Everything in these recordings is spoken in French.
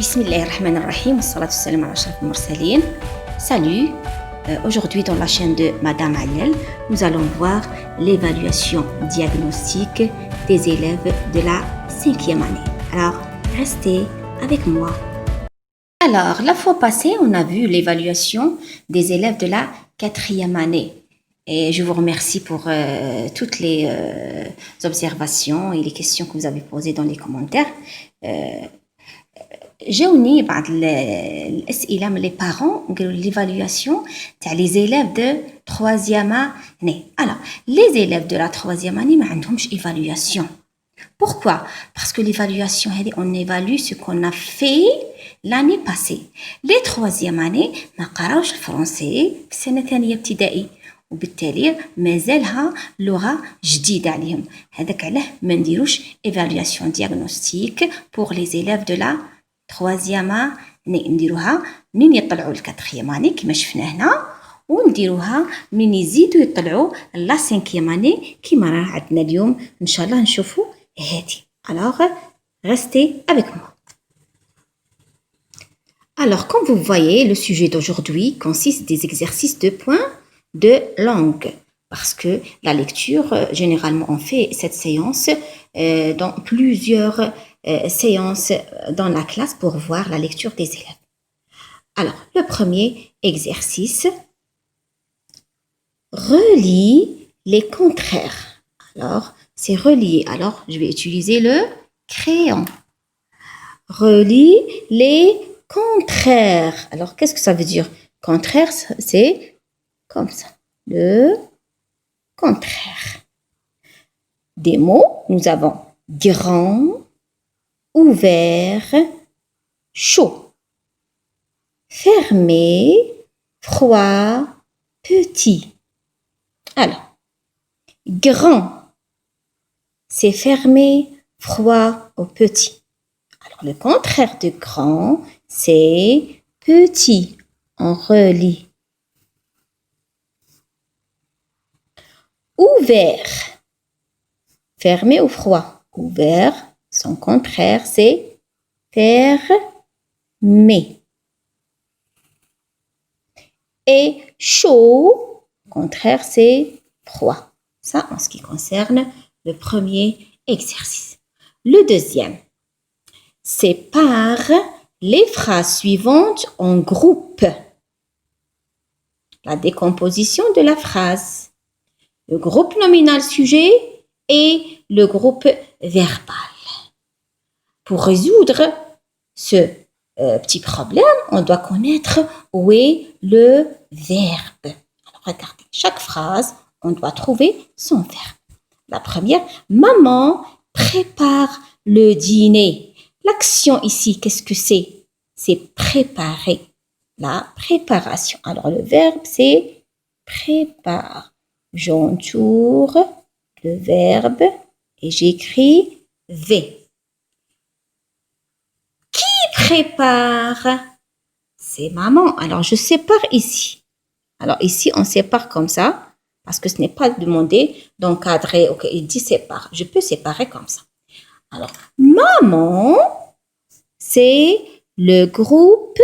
Bismillahirrahmanirrahim, wassalatu wassalam ala ashraf al-mursalin. Salut, aujourd'hui dans la chaîne de Madame Aliel, nous allons voir l'évaluation diagnostique des élèves de la 5e année. Alors, restez avec moi. Alors, la fois passée, on a vu l'évaluation des élèves de la 4e année. Et je vous remercie pour toutes les observations et les questions que vous avez posées dans les commentaires. جاوني بعض الأسئلة من les parents قالوا l'évaluation تاع les élèves de 3e année. Alors, les élèves de la 3e année ما عندهمش évaluation. Pourquoi? Parce que l'évaluation, on évalue ce qu'on a fait l'année passée. Les 3e année ما قراوش الفرنسي في السنة الثانية ابتدائي. وبالتالي مازالها لغة جديدة عليهم. هذاك علاه ما نديروش évaluation diagnostique pour les élèves de la 3e année. نديروها منين يطلعوا الكاتريام اني كما شفنا هنا، ونديروها منين يزيدوا يطلعوا لا 5e année كما راه عندنا اليوم ان شاء الله نشوفوا هذه. Alors, restez avec moi. Alors, comme vous voyez, le sujet d'aujourd'hui consiste des exercices de points de langue. Parce que la lecture, généralement, on fait cette séance dans plusieurs séances dans la classe pour voir la lecture des élèves. Alors, le premier exercice, relie les contraires. Alors, c'est relier. Alors, je vais utiliser le crayon. Relie les contraires. Alors, qu'est-ce que ça veut dire? Contraire, c'est comme ça. Le contraire. Des mots, nous avons grand, ouvert, chaud, fermé, froid, petit. Alors, grand, c'est fermé, froid ou petit. Alors, le contraire de grand, c'est petit. On relie. Ouvert, fermé ou froid. Ouvert, son contraire, c'est fermé. Et chaud, contraire, c'est froid. Ça, en ce qui concerne le premier exercice. Le deuxième, sépare les phrases suivantes en groupes. La décomposition de la phrase. Le groupe nominal sujet et le groupe verbal. Pour résoudre ce petit problème, on doit connaître où est le verbe. Alors, regardez, chaque phrase, on doit trouver son verbe. La première, maman prépare le dîner. L'action ici, qu'est-ce que c'est? C'est préparer. La préparation. Alors, le verbe, c'est prépare. J'entoure le verbe et j'écris V. Qui prépare? C'est maman. Alors, je sépare ici. Alors, ici, on sépare comme ça parce que ce n'est pas demandé d'encadrer. Ok, il dit sépare. Je peux séparer comme ça. Alors, maman, c'est le groupe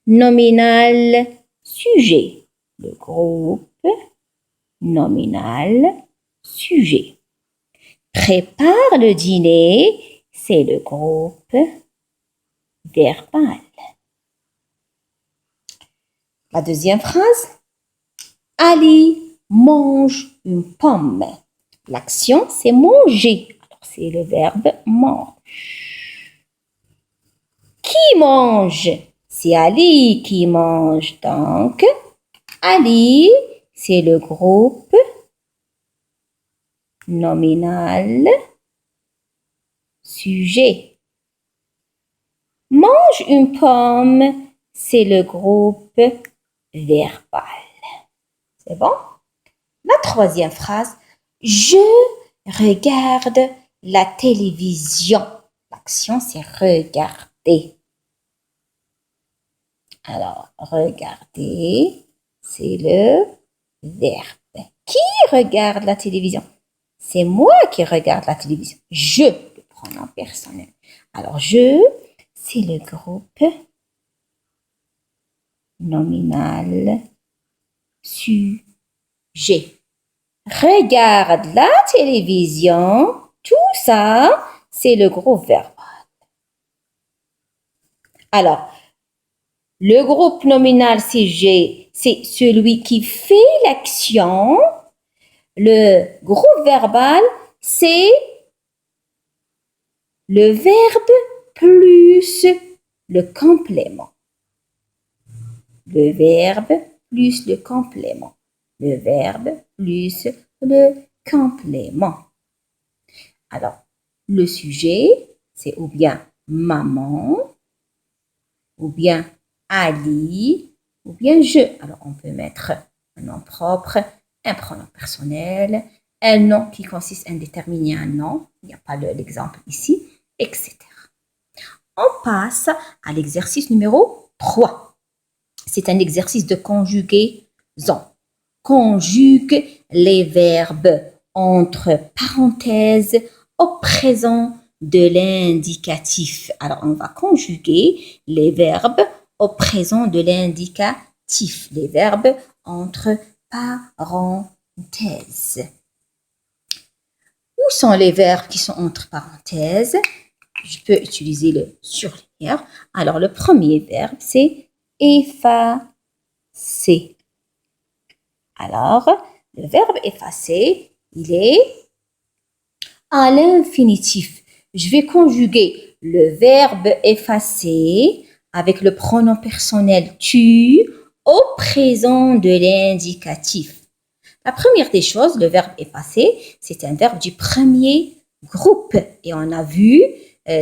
nominal sujet. Le groupe nominal sujet. Prépare le dîner, c'est le groupe verbal. La deuxième phrase, Ali mange une pomme. L'action, c'est manger. Alors, c'est le verbe mange. Qui mange? C'est Ali qui mange. Donc, Ali, c'est le groupe nominal sujet. Mange une pomme, c'est le groupe verbal. C'est bon? La troisième phrase, je regarde la télévision. L'action, c'est regarder. Alors, regarder, c'est le verbe. Qui regarde la télévision? C'est moi qui regarde la télévision. Je, le pronom personnel. Alors, je, c'est le groupe nominal sujet. Regarde la télévision. Tout ça, c'est le groupe verbal. Alors, le groupe nominal sujet, c'est celui qui fait l'action. Le groupe verbal, c'est le verbe plus le complément. Le verbe plus le complément. Le verbe plus le complément. Alors, le sujet, c'est ou bien maman, ou bien Ali, ou bien je. Alors, on peut mettre un nom propre, un pronom personnel, un nom qui consiste à déterminer un nom, il n'y a pas l'exemple ici, etc. On passe à l'exercice numéro 3. C'est un exercice de conjugaison. Conjugue les verbes entre parenthèses au présent de l'indicatif. Alors, on va conjuguer les verbes au présent de l'indicatif. Les verbes entre parenthèses. Où sont les verbes qui sont entre parenthèses? Je peux utiliser le surligneur. Alors, le premier verbe, c'est effacer. Alors, le verbe effacer, il est à l'infinitif. Je vais conjuguer le verbe effacer avec le pronom personnel tu au présent de l'indicatif. La première des choses, le verbe effacer, c'est un verbe du premier groupe. Et on a vu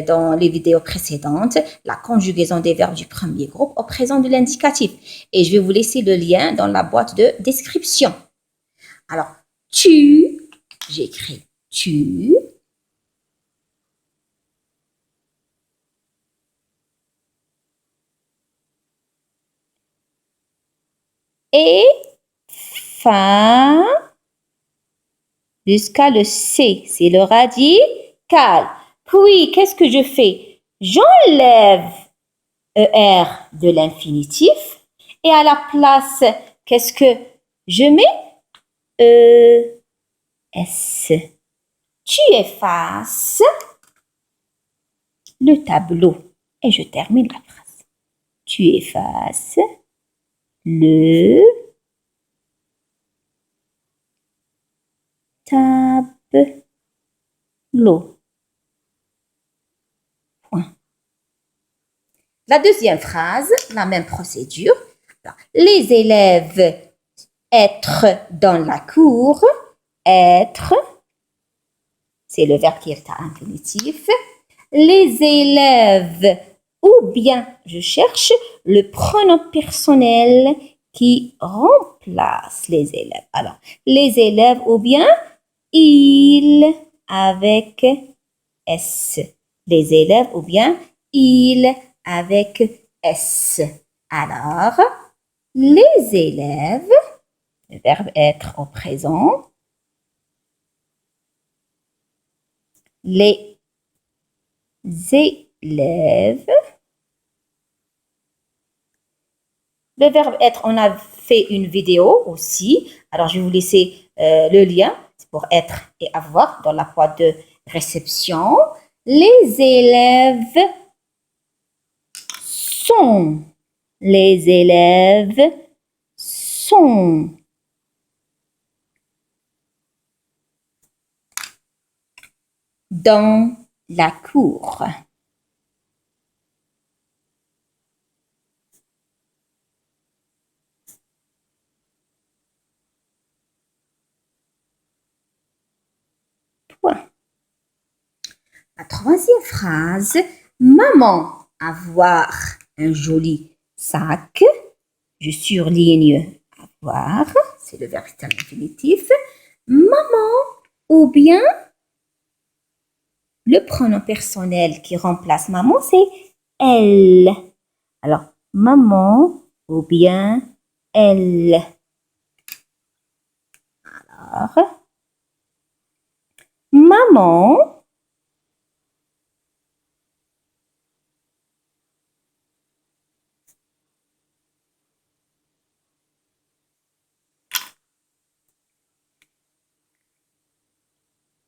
dans les vidéos précédentes la conjugaison des verbes du premier groupe au présent de l'indicatif. Et je vais vous laisser le lien dans la boîte de description. Alors, tu, j'écris tu. Et fin jusqu'à le C, c'est le radical. Puis, qu'est-ce que je fais? J'enlève ER de l'infinitif et à la place, qu'est-ce que je mets? ES. Tu effaces le tableau et je termine la phrase. Tu effaces le tableau. Point. La deuxième phrase, la même procédure. Les élèves être dans la cour. Être, c'est le verbe qui est à infinitif. Les élèves, ou bien je cherche le pronom personnel qui remplace les élèves. Alors, les élèves ou bien ils avec S. Les élèves ou bien ils avec S. Alors, les élèves, le verbe être au présent, les élèves. Le verbe être, on a fait une vidéo aussi. Alors, je vais vous laisser le lien pour être et avoir dans la boîte de réception. Les élèves sont. Les élèves sont. Dans la cour. Point. La troisième phrase, maman, avoir un joli sac. Je surligne avoir, c'est le verbe infinitif. Maman ou bien le pronom personnel qui remplace maman, c'est elle. Alors, maman ou bien elle. Alors, maman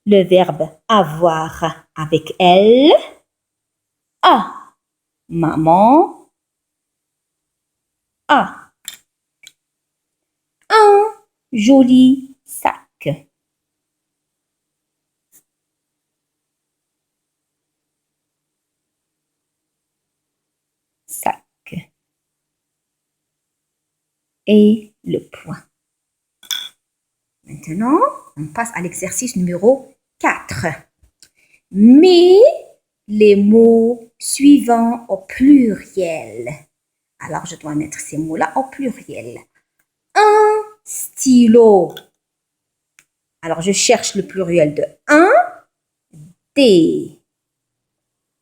le verbe avoir avec elle. A, maman. A, un joli sac. Sac. Et le point. Maintenant, on passe à l'exercice numéro 4. Mets les mots suivants au pluriel. Alors, je dois mettre ces mots-là au pluriel. Un stylo. Alors, je cherche le pluriel de un. Des.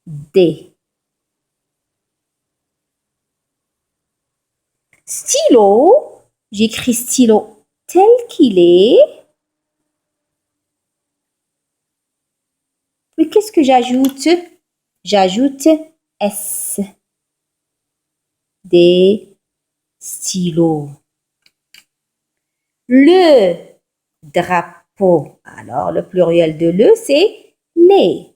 Des. Stylo. J'écris stylo tel qu'il est. Mais qu'est-ce que j'ajoute? J'ajoute S. Des stylos. Le drapeau. Alors, le pluriel de le, c'est les.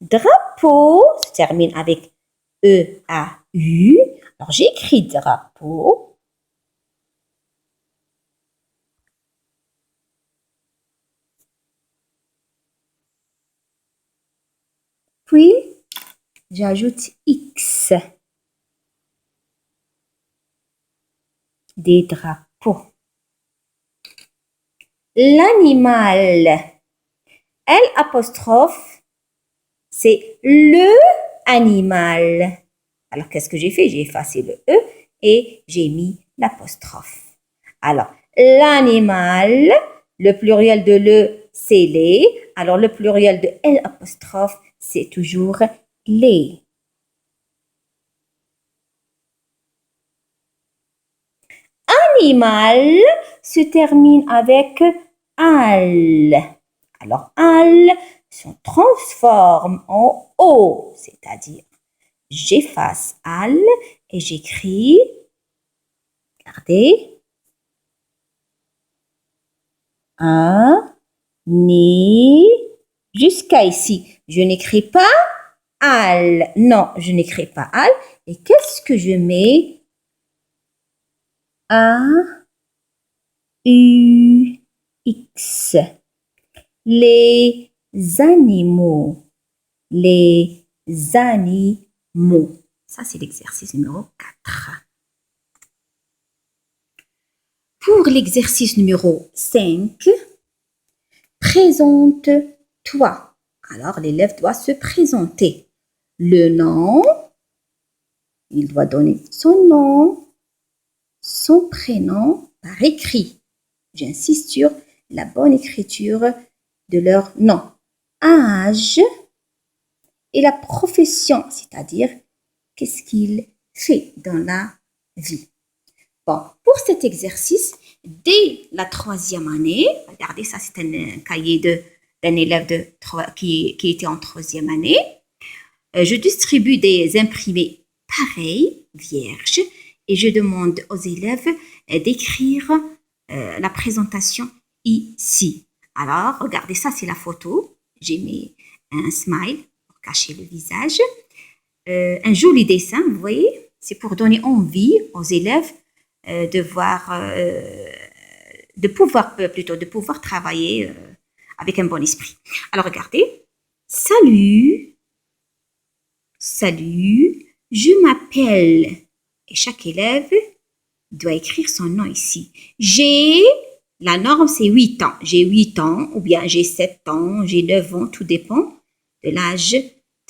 Drapeau se termine avec E-A-U. Alors, j'écris drapeau. Puis, j'ajoute X. Des drapeaux. L'animal. L apostrophe, c'est le animal. Alors, qu'est-ce que j'ai fait? J'ai effacé le E et j'ai mis l'apostrophe. Alors, l'animal, le pluriel de le, c'est les. Alors, le pluriel de L apostrophe, c'est toujours les. Animal se termine avec al. Alors, al se transforme en O, c'est-à-dire j'efface al et j'écris, regardez, un, ni, jusqu'à ici. Je n'écris pas al. Non, je n'écris pas al. Et qu'est-ce que je mets? A, U, X. Les animaux. Les animaux. Ça, c'est l'exercice numéro 4. Pour l'exercice numéro 5, présente-toi. Alors, l'élève doit se présenter. Le nom, il doit donner son nom, son prénom par écrit. J'insiste sur la bonne écriture de leur nom. Âge et la profession, c'est-à-dire qu'est-ce qu'il fait dans la vie. Bon, pour cet exercice, dès la 3e année, regardez, ça c'est un cahier d'un élève qui était en 3e année, je distribue des imprimés pareils, vierges, et je demande aux élèves d'écrire la présentation ici. Alors, regardez, ça c'est la photo. J'ai mis un smile pour cacher le visage. Un joli dessin, vous voyez, c'est pour donner envie aux élèves de pouvoir travailler avec un bon esprit. Alors regardez, salut, je m'appelle. Et chaque élève doit écrire son nom ici. La norme c'est 8 ans. J'ai 8 ans ou bien j'ai 7 ans, j'ai 9 ans, tout dépend de l'âge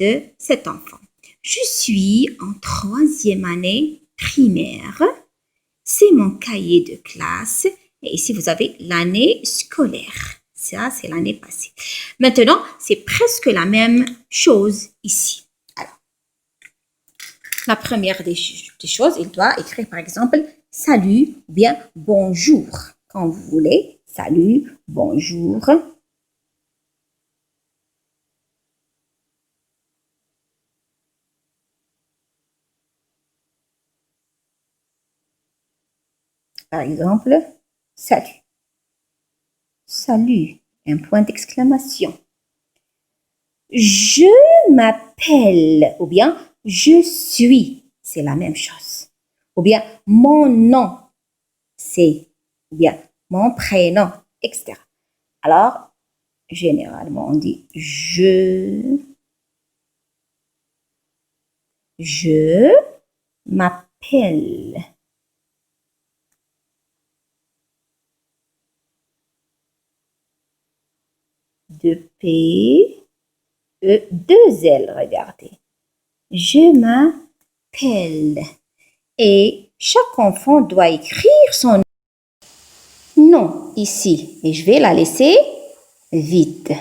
de cet enfant. Je suis en 3e année primaire. C'est mon cahier de classe. Et ici, vous avez l'année scolaire. Ça, c'est l'année passée. Maintenant, c'est presque la même chose ici. Alors, la première des choses, il doit écrire, par exemple, salut ou bien bonjour. Quand vous voulez, salut, bonjour. Par exemple, salut. Salut, un point d'exclamation. Je m'appelle, ou bien je suis, c'est la même chose. Ou bien mon nom, c'est, ou bien mon prénom, etc. Alors, généralement, on dit je m'appelle. Deux P, E, deux L, regardez. Je m'appelle. Et chaque enfant doit écrire son nom ici. Et je vais la laisser vide.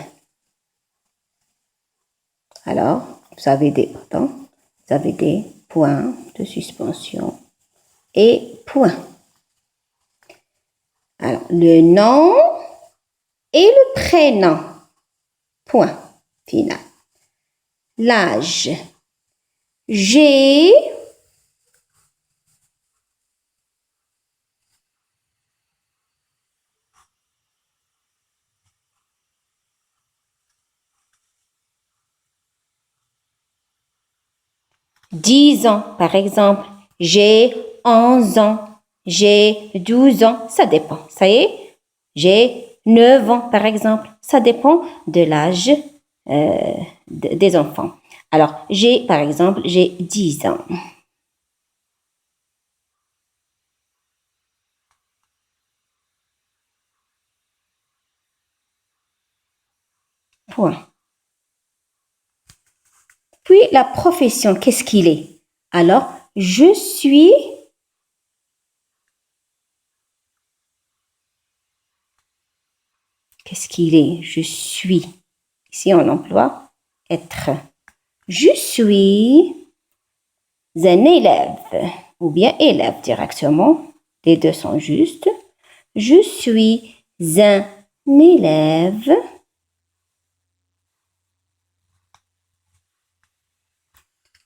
Alors, vous avez des points de suspension et points. Alors, le nom et le prénom. Point final. L'âge. J'ai 10 ans, par exemple. J'ai 11 ans. J'ai 12 ans. Ça dépend. Ça y est. J'ai 9 ans, par exemple. Ça dépend de l'âge des enfants. Alors, par exemple, j'ai 10 ans. Point. Puis, la profession, qu'est-ce qu'il est? Alors, je suis... Qu'est-ce qu'il est? Je suis. Ici, on emploie être. Je suis un élève, ou bien élève directement. Les deux sont justes. Je suis un élève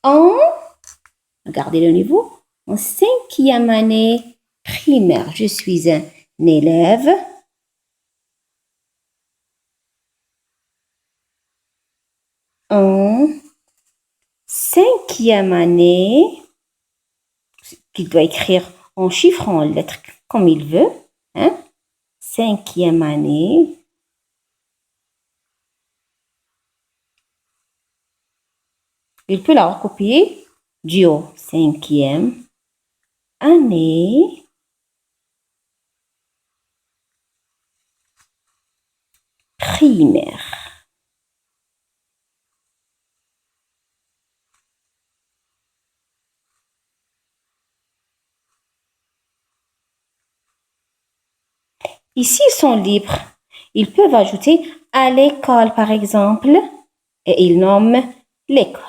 en, regardez le niveau, en 5e année primaire. Je suis un élève en 5e année, qu'il doit écrire en chiffres, en lettres, comme il veut. Hein? 5e année. Il peut la recopier du haut. 5e année primaire. Ici, ils sont libres. Ils peuvent ajouter à l'école, par exemple, et ils nomment l'école.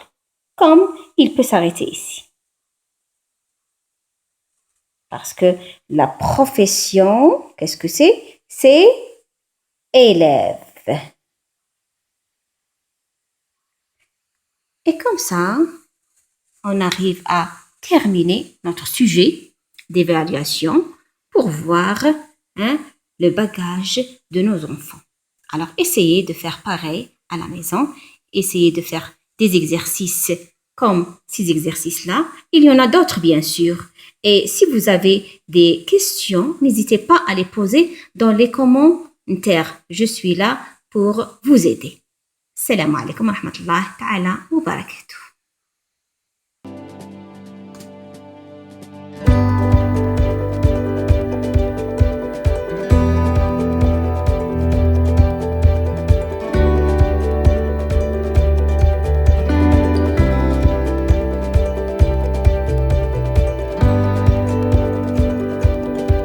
Comme il peut s'arrêter ici. Parce que la profession, qu'est-ce que c'est? C'est élève. Et comme ça, on arrive à terminer notre sujet d'évaluation pour voir le bagage de nos enfants. Alors, essayez de faire pareil à la maison. Essayez de faire des exercices comme ces exercices-là. Il y en a d'autres, bien sûr. Et si vous avez des questions, n'hésitez pas à les poser dans les commentaires. Je suis là pour vous aider. Salam alaikum wa rahmatullahi ta'ala wa barakatuh.